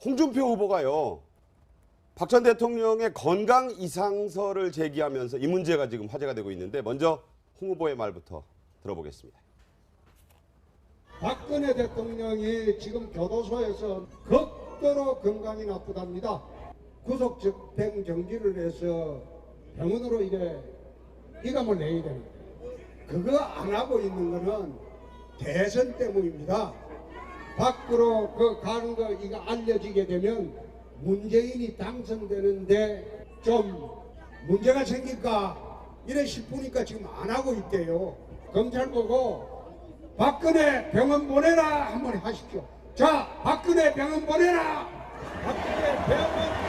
홍준표 후보가요. 박 전 대통령의 건강 이상설을 제기하면서 이 문제가 지금 화제가 되고 있는데 먼저 홍 후보의 말부터 들어보겠습니다. 박근혜 대통령이 지금 교도소에서 극도로 건강이 나쁘답니다. 구속 집행 정지를 해서 병원으로 이게 이감을 내야 되는데 그거 안 하고 있는 거는 대선 때문입니다. 밖으로 그 가는 거 이거 알려지게 되면 문재인이 당선되는데 좀 문제가 생길까 이래 싶으니까 지금 안 하고 있대요. 검찰 보고 박근혜 병원 보내라 한번 하십시오. 자, 박근혜 병원 보내라. 박근혜 병원 보내라.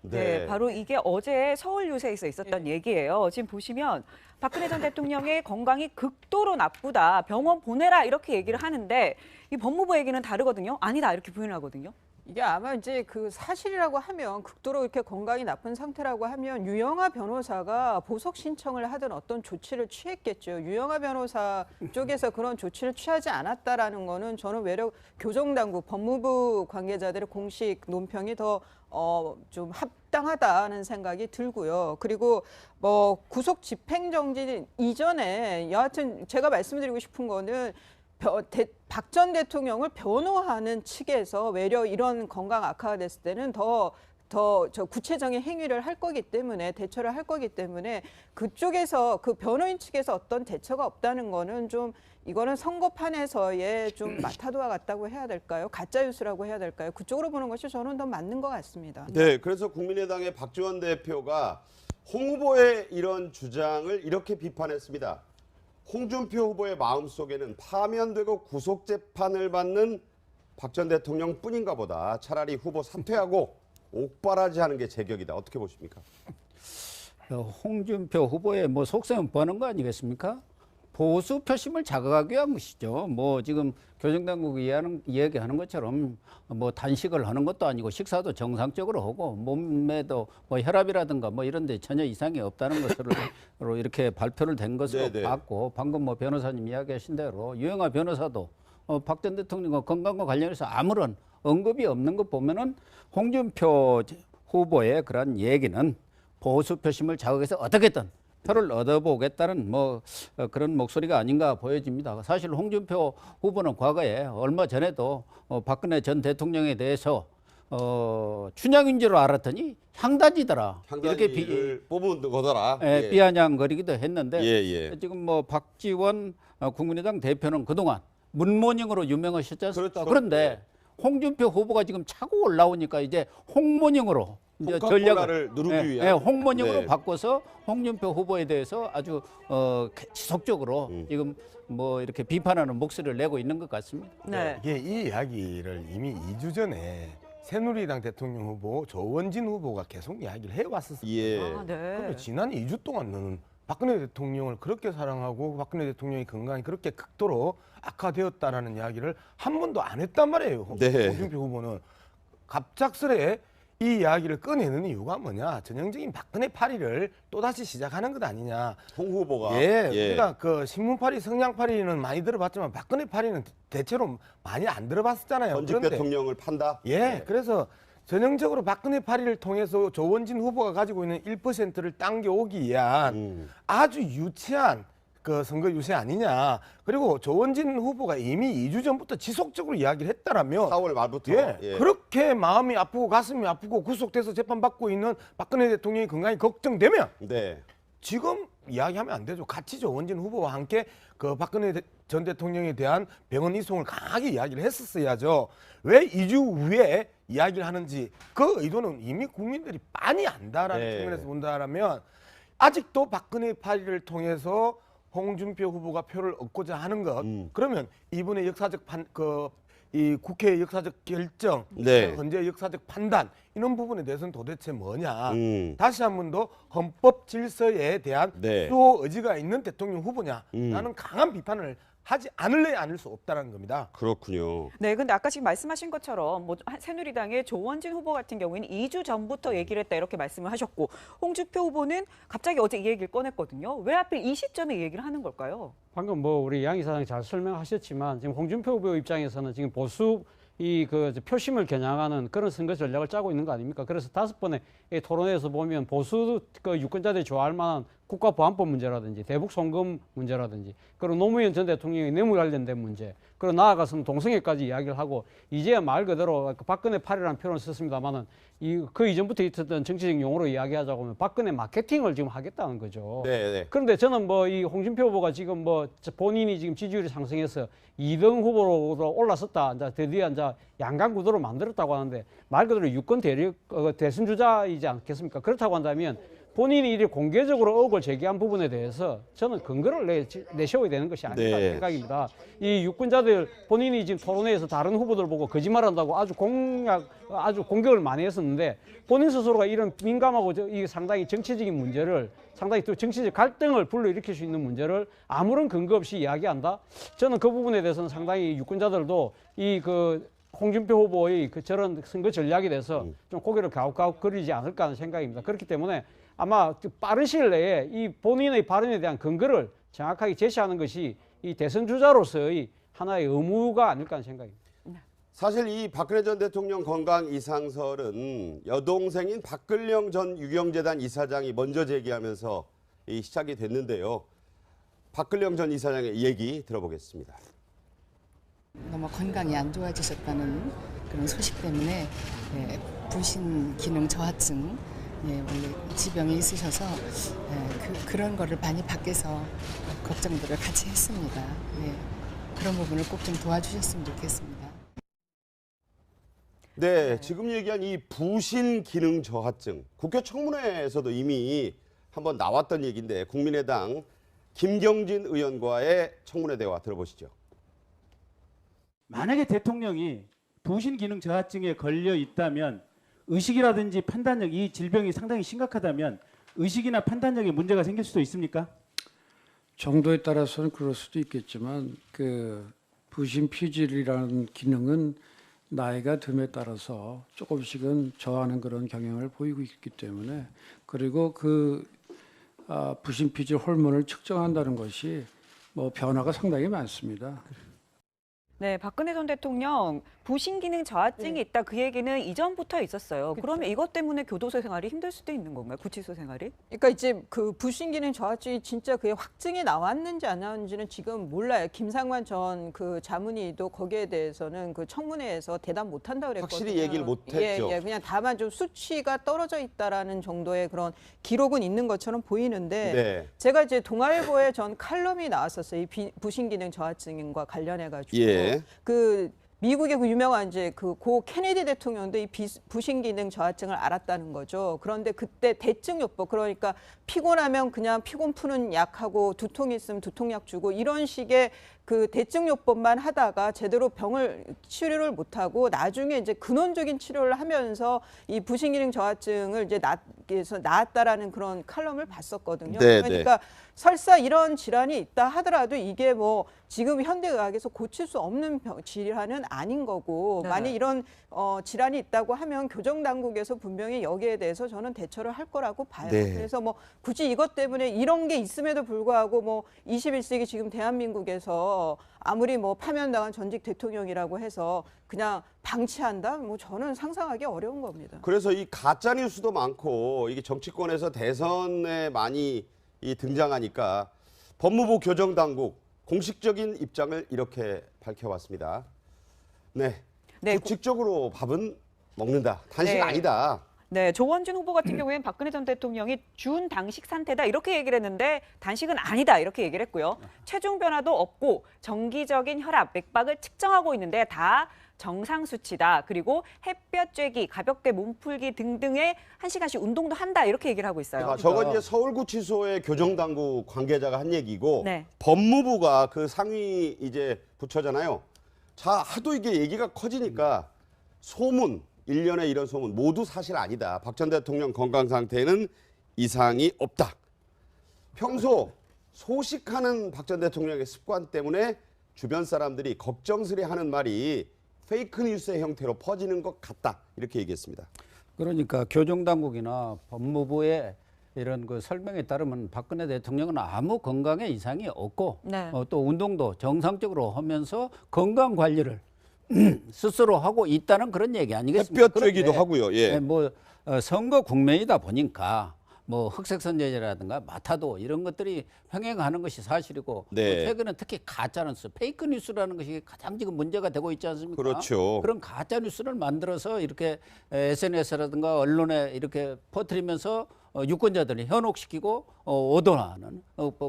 네, 바로 이게 어제 서울 유세에서 있었던 얘기예요. 지금 보시면 박근혜 전 대통령의 건강이 극도로 나쁘다, 병원 보내라 이렇게 얘기를 하는데 이 법무부 얘기는 다르거든요. 아니다 이렇게 부인을 하거든요. 이게 아마 이제 그 사실이라고 하면 극도로 이렇게 건강이 나쁜 상태라고 하면 유영하 변호사가 보석 신청을 하든 어떤 조치를 취했겠죠. 유영하 변호사 쪽에서 그런 조치를 취하지 않았다라는 거는 저는 외려 교정당국 법무부 관계자들의 공식 논평이 더 좀 합당하다는 생각이 들고요. 그리고 뭐 구속 집행정지 이전에 여하튼 제가 말씀드리고 싶은 거는 박 전 대통령을 변호하는 측에서 외려 이런 건강 악화가 됐을 때는 더 구체적인 행위를 할 거기 때문에 대처를 할 거기 때문에 그쪽에서 그 변호인 측에서 어떤 대처가 없다는 거는 좀 이거는 선거판에서의 좀 마타도와 같다고 해야 될까요? 가짜 뉴스라고 해야 될까요? 그쪽으로 보는 것이 저는 더 맞는 것 같습니다. 네, 그래서 국민의당의 박지원 대표가 홍 후보의 이런 주장을 이렇게 비판했습니다. 홍준표 후보의 마음속에는 파면되고 구속재판을 받는 박 전 대통령 뿐인가 보다. 차라리 후보 사퇴하고 옥바라지 하는 게 제격이다. 어떻게 보십니까? 홍준표 후보의 뭐 속셈은 뻔한 거 아니겠습니까? 보수 표심을 자극하기 위한 것이죠. 뭐 지금 교정당국이 이야기하는 것처럼 뭐 단식을 하는 것도 아니고 식사도 정상적으로 하고 몸에도 뭐 혈압이라든가 뭐 이런 데 전혀 이상이 없다는 것으로 이렇게 발표를 된 것으로 네네. 봤고 방금 뭐 변호사님 이야기하신 대로 유영하 변호사도 박 전 대통령과 건강과 관련해서 아무런 언급이 없는 것 보면은 홍준표 후보의 그런 얘기는 보수 표심을 자극해서 어떻게든 표를 얻어보겠다는 뭐 그런 목소리가 아닌가 보여집니다. 사실 홍준표 후보는 과거에 얼마 전에도 박근혜 전 대통령에 대해서 춘향인 줄 알았더니 향단지더라. 이렇게 뽑은 거더라. 예, 비아냥거리기도 했는데 예. 지금 뭐 박지원 국민의당 대표는 그동안 문모닝으로 유명하셨지 않습니까? 그렇죠. 그런데 홍준표 후보가 지금 차고 올라오니까 이제 홍모닝으로 이제 전략을 누르기 위한 홍모닝으로 네. 바꿔서 홍준표 후보에 대해서 아주 지속적으로 지금 뭐 이렇게 비판하는 목소리를 내고 있는 것 같습니다. 네. 이게 이 이야기를 이미 2주 전에 새누리당 대통령 후보 조원진 후보가 계속 이야기를 해왔었어요. 예. 아, 네. 근데 지난 2주 동안 너는 박근혜 대통령을 그렇게 사랑하고 박근혜 대통령의 건강이 그렇게 극도로 악화되었다라는 이야기를 한 번도 안 했단 말이에요. 네. 홍준표 후보는 갑작스레 이 이야기를 꺼내는 이유가 뭐냐? 전형적인 박근혜 파리를 또다시 시작하는 것 아니냐? 홍 후보가 우리가 그 신문파리, 성냥파리는 많이 들어봤지만 박근혜 파리는 대체로 많이 안 들어봤었잖아요. 전직 그런데 대통령을 판다. 그래서 전형적으로 박근혜 파리를 통해서 조원진 후보가 가지고 있는 1%를 당겨오기 위한 아주 유치한 그 선거 유세 아니냐. 그리고 조원진 후보가 이미 2주 전부터 지속적으로 이야기를 했다라면 4월 말부터. 그렇게 마음이 아프고 가슴이 아프고 구속돼서 재판받고 있는 박근혜 대통령의 건강이 걱정되면 네. 지금 이야기하면 안 되죠. 같이 조원진 후보와 함께 그 박근혜 전 대통령에 대한 병원 이송을 강하게 이야기를 했었어야죠. 왜 2주 후에 이야기를 하는지 그 의도는 이미 국민들이 빤히 안다라는 네. 측면에서 본다라면 아직도 박근혜 파리를 통해서 홍준표 후보가 표를 얻고자 하는 것 그러면 이번에 역사적 이 국회의 역사적 결정, 네. 현재 역사적 판단 이런 부분에 대해서는 도대체 뭐냐. 다시 한 번 더 헌법 질서에 대한 네. 수호 의지가 있는 대통령 후보냐. 라는 강한 비판을 하지 않을래야 않을 수 없다는 겁니다. 그렇군요. 네, 근데 아까 지금 말씀하신 것처럼 뭐 새누리당의 조원진 후보 같은 경우에는 2주 전부터 얘기를 했다 이렇게 말씀을 하셨고 홍준표 후보는 갑자기 어제 이 얘기를 꺼냈거든요. 왜 하필 이 시점에 이 얘기를 하는 걸까요? 방금 뭐 우리 양 이사장이 잘 설명하셨지만 지금 홍준표 후보 입장에서는 지금 보수 그 표심을 겨냥하는 그런 선거 전략을 짜고 있는 거 아닙니까? 그래서 5번의 이 토론회에서 보면 보수 그 유권자들이 좋아할 만한 국가보안법 문제라든지 대북 송금 문제라든지 그리고 노무현 전 대통령의 뇌물 관련된 문제 그리고 나아가서는 동성애까지 이야기를 하고 이제야 말 그대로 박근혜 팔이라는 표현을 썼습니다만은 그 이전부터 있었던 정치적 용어로 이야기하자고 하면 박근혜 마케팅을 지금 하겠다는 거죠. 네. 그런데 저는 뭐 이 홍준표 후보가 지금 뭐 본인이 지금 지지율이 상승해서 2등 후보로 올라섰다. 이제 드디어 이제 양강 구도로 만들었다고 하는데 말 그대로 유권 대륙 대선 주자이지 않겠습니까? 그렇다고 한다면 본인이 이렇게 공개적으로 의혹을 제기한 부분에 대해서 저는 근거를 내세워야 되는 것이 아닐까 네. 생각입니다. 이 유권자들 본인이 지금 토론회에서 다른 후보들 보고 거짓말한다고 아주 공격을 많이 했었는데 본인 스스로가 이런 민감하고 이 상당히 정치적인 문제를 상당히 또 정치적 갈등을 불러일으킬 수 있는 문제를 아무런 근거 없이 이야기한다. 저는 그 부분에 대해서는 상당히 유권자들도 이 그 홍준표 후보의 그 저런 선거 전략에 대해서 좀 고개를 갸웃갸웃거리지 않을까 하는 생각입니다. 그렇기 때문에 아마 빠른 시일 내에 이 본인의 발언에 대한 근거를 정확하게 제시하는 것이 이 대선 주자로서의 하나의 의무가 아닐까 하는 생각입니다. 사실 이 박근혜 전 대통령 건강 이상설은 여동생인 박근령 전 유경재단 이사장이 먼저 제기하면서 시작이 됐는데요. 박근령 전 이사장의 얘기 들어보겠습니다. 너무 건강이 안 좋아지셨다는 그런 소식 때문에 부신 기능 저하증 원래 지병이 있으셔서 그런 거를 많이 밖에서 걱정들을 같이 했습니다. 그런 부분을 꼭 좀 도와주셨으면 좋겠습니다. 네, 지금 얘기한 이 부신 기능 저하증 국회 청문회에서도 이미 한번 나왔던 얘기인데 국민의당 김경진 의원과의 청문회 대화 들어보시죠. 만약에 대통령이 부신 기능 저하증에 걸려 있다면 의식이라든지 판단력, 이 질병이 상당히 심각하다면 의식이나 판단력에 문제가 생길 수도 있습니까? 정도에 따라서는 그럴 수도 있겠지만 그 부신 피질이라는 기능은 나이가 듦에 따라서 조금씩은 저하는 그런 경향을 보이고 있기 때문에 그리고 그 부신 피질 호르몬을 측정한다는 것이 뭐 변화가 상당히 많습니다. 네, 박근혜 전 대통령 부신 기능 저하증이 있다 그 얘기는 이전부터 있었어요. 그러면 이것 때문에 교도소 생활이 힘들 수도 있는 건가요? 구치소 생활이? 그러니까 이제 그 부신 기능 저하증이 진짜 그게 확증이 나왔는지 안 나왔는지는 지금 몰라요. 김상관 전 그 자문위도 거기에 대해서는 그 청문회에서 대답 못 한다고 그랬거든요. 확실히 얘기를 못 했죠. 그냥 다만 좀 수치가 떨어져 있다라는 정도의 그런 기록은 있는 것처럼 보이는데 네. 제가 이제 동아일보에 전 칼럼이 나왔었어요. 이 부신 기능 저하증과 관련해 가지고 그 미국의 그 유명한 이제 그 고 케네디 대통령도 이 부신 기능 저하증을 알았다는 거죠. 그런데 그때 대증요법 그러니까 피곤하면 그냥 피곤 푸는 약하고 두통이 있으면 두통약 주고 이런 식의 그 대증요법만 하다가 제대로 병을 치료를 못하고 나중에 이제 근원적인 치료를 하면서 이 부신 기능 저하증을 이제 나았다라는 그런 칼럼을 봤었거든요. 네, 그러니까 설사 이런 질환이 있다 하더라도 이게 뭐 지금 현대의학에서 고칠 수 없는 질환은 아닌 거고 네. 만약 이런 질환이 있다고 하면 교정당국에서 분명히 여기에 대해서 저는 대처를 할 거라고 봐요. 네. 그래서 뭐 굳이 이것 때문에 이런 게 있음에도 불구하고 뭐 21세기 지금 대한민국에서 아무리 뭐 파면당한 전직 대통령이라고 해서 그냥 방치한다? 뭐 저는 상상하기 어려운 겁니다. 그래서 이 가짜 뉴스도 많고 이게 정치권에서 대선에 많이 등장하니까 법무부 교정당국 공식적인 입장을 이렇게 밝혀왔습니다. 네, 규칙적으로 밥은 먹는다. 단식 네. 아니다. 네, 조원진 후보 같은 경우에는 박근혜 전 대통령이 준당식 상태다 이렇게 얘기를 했는데 단식은 아니다 이렇게 얘기를 했고요. 체중 변화도 없고 정기적인 혈압, 맥박을 측정하고 있는데 다 정상 수치다. 그리고 햇볕 쬐기, 가볍게 몸풀기 등등의 1시간씩 운동도 한다 이렇게 얘기를 하고 있어요. 저건 이제 서울구치소의 교정당국 관계자가 한 얘기고 네. 법무부가 그 상위 이제 부처잖아요. 자, 하도 이게 얘기가 커지니까 소문, 일련의 이런 소문 모두 사실 아니다. 박 전 대통령 건강 상태에는 이상이 없다. 평소 소식하는 박 전 대통령의 습관 때문에 주변 사람들이 걱정스레하는 말이 페이크 뉴스의 형태로 퍼지는 것 같다 이렇게 얘기했습니다. 그러니까 교정당국이나 법무부의 이런 그 설명에 따르면 박근혜 대통령은 아무 건강에 이상이 없고 네. 또 운동도 정상적으로 하면서 건강 관리를 스스로 하고 있다는 그런 얘기 아니겠습니까? 햇볕 쬐기도 그런데 하고요. 예. 뭐 선거 국면이다 보니까 뭐 흑색선전이라든가 마타도 이런 것들이 횡행하는 것이 사실이고 네. 최근에 특히 가짜뉴스, 페이크 뉴스라는 것이 가장 지금 문제가 되고 있지 않습니까? 그렇죠. 그런 가짜 뉴스를 만들어서 이렇게 SNS라든가 언론에 이렇게 퍼뜨리면서 유권자들이 현혹시키고 오도하는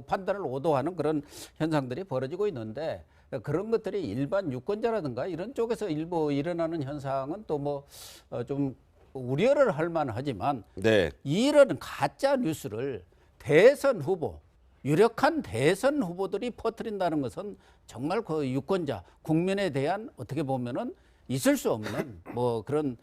판단을 오도하는 그런 현상들이 벌어지고 있는데 그런 것들이 일반 유권자라든가 이런 쪽에서 일부 일어나는 현상은 또 뭐 좀 우려를 할 만하지만 네. 이런 가짜 뉴스를 대선 후보 유력한 대선 후보들이 퍼뜨린다는 것은 정말 그 유권자 국민에 대한 어떻게 보면은 있을 수 없는 뭐 그런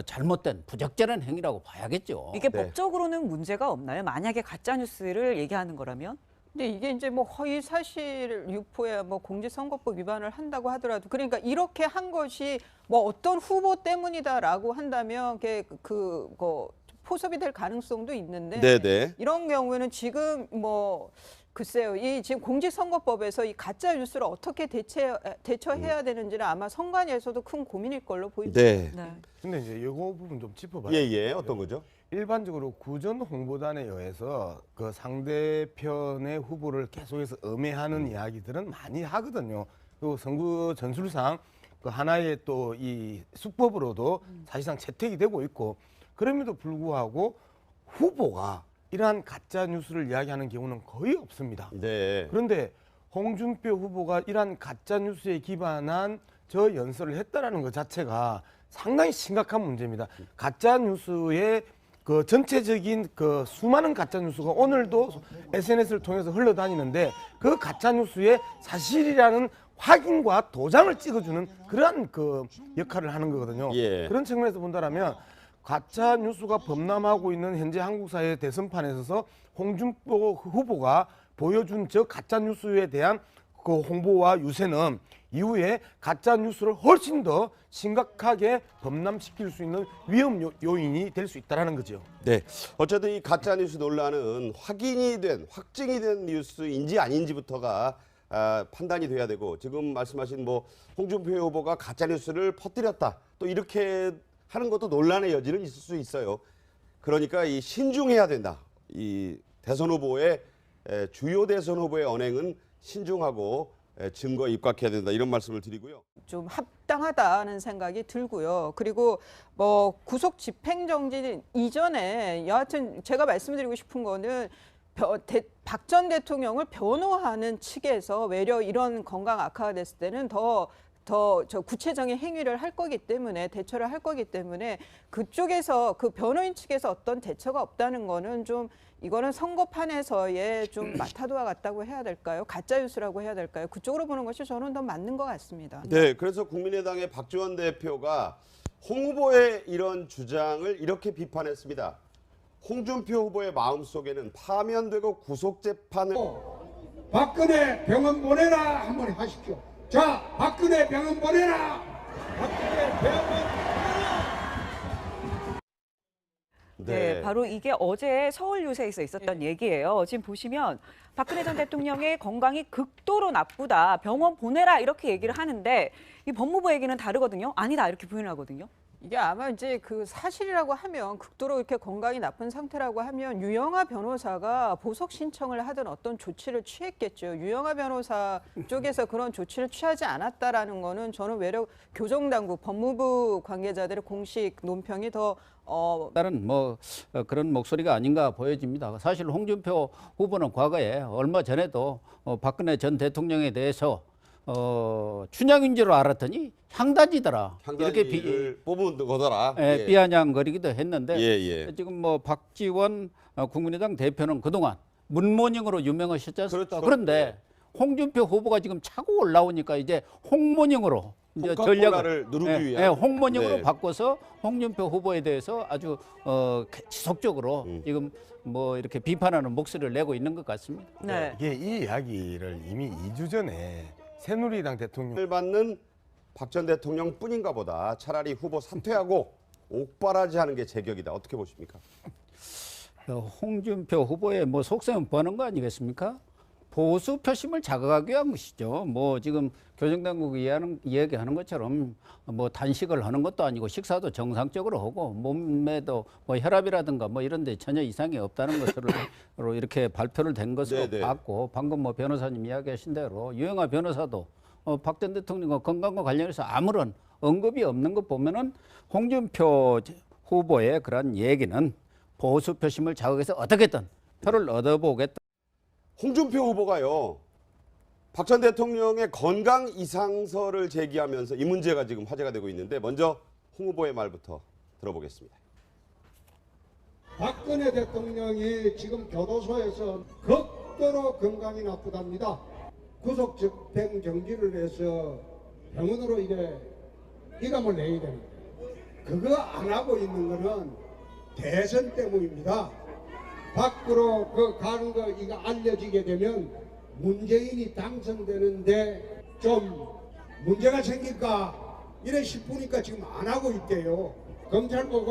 잘못된 부적절한 행위라고 봐야겠죠. 이게 네. 법적으로는 문제가 없나요? 만약에 가짜 뉴스를 얘기하는 거라면? 근데 이게 이제 뭐 허위 사실 유포에 뭐 공직선거법 위반을 한다고 하더라도 그러니까 이렇게 한 것이 뭐 어떤 후보 때문이다라고 한다면 그거 포섭이 될 가능성도 있는데 네네. 이런 경우에는 지금 뭐 글쎄요, 이 지금 공직선거법에서 이 가짜 뉴스를 어떻게 대처해야 되는지는 아마 선관위에서도 큰 고민일 걸로 보입니다. 네. 네. 근데 이제 이거 부분 좀 짚어봐요. 예예. 어떤 거죠? 일반적으로 구전 홍보단에 의해서 그 상대편의 후보를 계속해서 음해하는 이야기들은 많이 하거든요. 그리고 선거 전술상 그 하나의 또 이 수법으로도 사실상 채택이 되고 있고 그럼에도 불구하고 후보가 이러한 가짜 뉴스를 이야기하는 경우는 거의 없습니다. 네. 그런데 홍준표 후보가 이러한 가짜 뉴스에 기반한 저 연설을 했다라는 것 자체가 상당히 심각한 문제입니다. 가짜 뉴스의 그 전체적인 그 수많은 가짜 뉴스가 오늘도 SNS를 통해서 흘러다니는데 그 가짜 뉴스의 사실이라는 확인과 도장을 찍어주는 그러한 그 역할을 하는 거거든요. 예. 그런 측면에서 본다면 가짜 뉴스가 범람하고 있는 현재 한국 사회 대선판에 있어서 홍준표 후보가 보여준 저 가짜 뉴스에 대한 그 홍보와 유세는 이후에 가짜 뉴스를 훨씬 더 심각하게 범람시킬 수 있는 위험 요인이 될 수 있다라는 거죠. 네. 어쨌든 이 가짜 뉴스 논란은 확인이 된, 확증이 된 뉴스인지 아닌지부터가 판단이 돼야 되고 지금 말씀하신 뭐 홍준표 후보가 가짜 뉴스를 퍼뜨렸다. 또 이렇게 하는 것도 논란의 여지는 있을 수 있어요. 그러니까 이 신중해야 된다. 이 대선 후보의 주요 대선 후보의 언행은 신중하고 증거에 입각해야 된다. 이런 말씀을 드리고요. 좀 합당하다는 생각이 들고요. 그리고 뭐 구속 집행정지 이전에 여하튼 제가 말씀드리고 싶은 거는 박 전 대통령을 변호하는 측에서 외려 이런 건강 악화가 됐을 때는 더 저 구체적인 행위를 할 거기 때문에 대처를 할 거기 때문에 그쪽에서 그 변호인 측에서 어떤 대처가 없다는 거는 좀 이거는 선거판에서의 좀 마타도와 같다고 해야 될까요? 가짜 뉴스라고 해야 될까요? 그쪽으로 보는 것이 저는 더 맞는 것 같습니다. 네, 그래서 국민의당의 박지원 대표가 홍 후보의 이런 주장을 이렇게 비판했습니다. 홍준표 후보의 마음속에는 파면되고 구속 재판을 박근혜 병원 보내라 한번 하십시오. 자, 박근혜 병원 보내라. 박근혜 병원 보내라. 네, 바로 이게 어제 서울 유세에서 있었던 얘기예요. 지금 보시면 박근혜 전 대통령의 건강이 극도로 나쁘다. 병원 보내라 이렇게 얘기를 하는데 이 법무부 얘기는 다르거든요. 아니다 이렇게 부인을 하거든요. 이게 아마 이제 그 사실이라고 하면 극도로 이렇게 건강이 나쁜 상태라고 하면 유영하 변호사가 보석 신청을 하든 어떤 조치를 취했겠죠. 유영하 변호사 쪽에서 그런 조치를 취하지 않았다라는 거는 저는 외려 교정당국 법무부 관계자들의 공식 논평이 더 다른 뭐 그런 목소리가 아닌가 보여집니다. 사실 홍준표 후보는 과거에 얼마 전에도 박근혜 전 대통령에 대해서 춘향인 줄 알았더니 향단지더라. 이렇게 뽑은 거더라. 예, 비아냥거리기도 했는데 예. 지금 뭐 박지원 국민의당 대표는 그동안 문모닝으로 유명하셨지 않습니까? 그렇죠. 그런데 홍준표 후보가 지금 차고 올라오니까 이제 홍모닝으로 이제 전략을 누르기 위한 홍모닝으로 바꿔서 홍준표 후보에 대해서 아주 지속적으로 지금 뭐 이렇게 비판하는 목소리를 내고 있는 것 같습니다. 네. 이게 이 이야기를 이미 2주 전에 새누리당 대통령 을 받는 박 전 대통령뿐인가 보다. 차라리 후보 사퇴하고 옥바라지 하는 게 제격이다. 어떻게 보십니까? 홍준표 후보의 뭐 속셈은 버는 거 아니겠습니까? 보수 표심을 자극하기 위한 것이죠. 뭐 지금 교정당국이 이야기하는 것처럼 뭐 단식을 하는 것도 아니고 식사도 정상적으로 하고 몸매도 뭐 혈압이라든가 뭐 이런 데 전혀 이상이 없다는 것으로 이렇게 발표를 된 것으로 네네. 봤고, 방금 뭐 변호사님 이야기하신 대로 유영하 변호사도 박 전 대통령과 건강과 관련해서 아무런 언급이 없는 것 보면은 홍준표 후보의 그런 얘기는 보수 표심을 자극해서 어떻게든 표를 얻어보겠다. 홍준표 후보가요. 박 전 대통령의 건강 이상설을 제기하면서 이 문제가 지금 화제가 되고 있는데 먼저 홍 후보의 말부터 들어보겠습니다. 박근혜 대통령이 지금 교도소에서 극도로 건강이 나쁘답니다. 구속 집행 정지를 해서 병원으로 이게 이감을 내야 됩니다. 그거 안 하고 있는 거는 대선 때문입니다. 밖으로 그 가는 거 이거 알려지게 되면 문재인이 당선되는데 좀 문제가 생길까 이래 싶으니까 지금 안 하고 있대요. 검찰 보고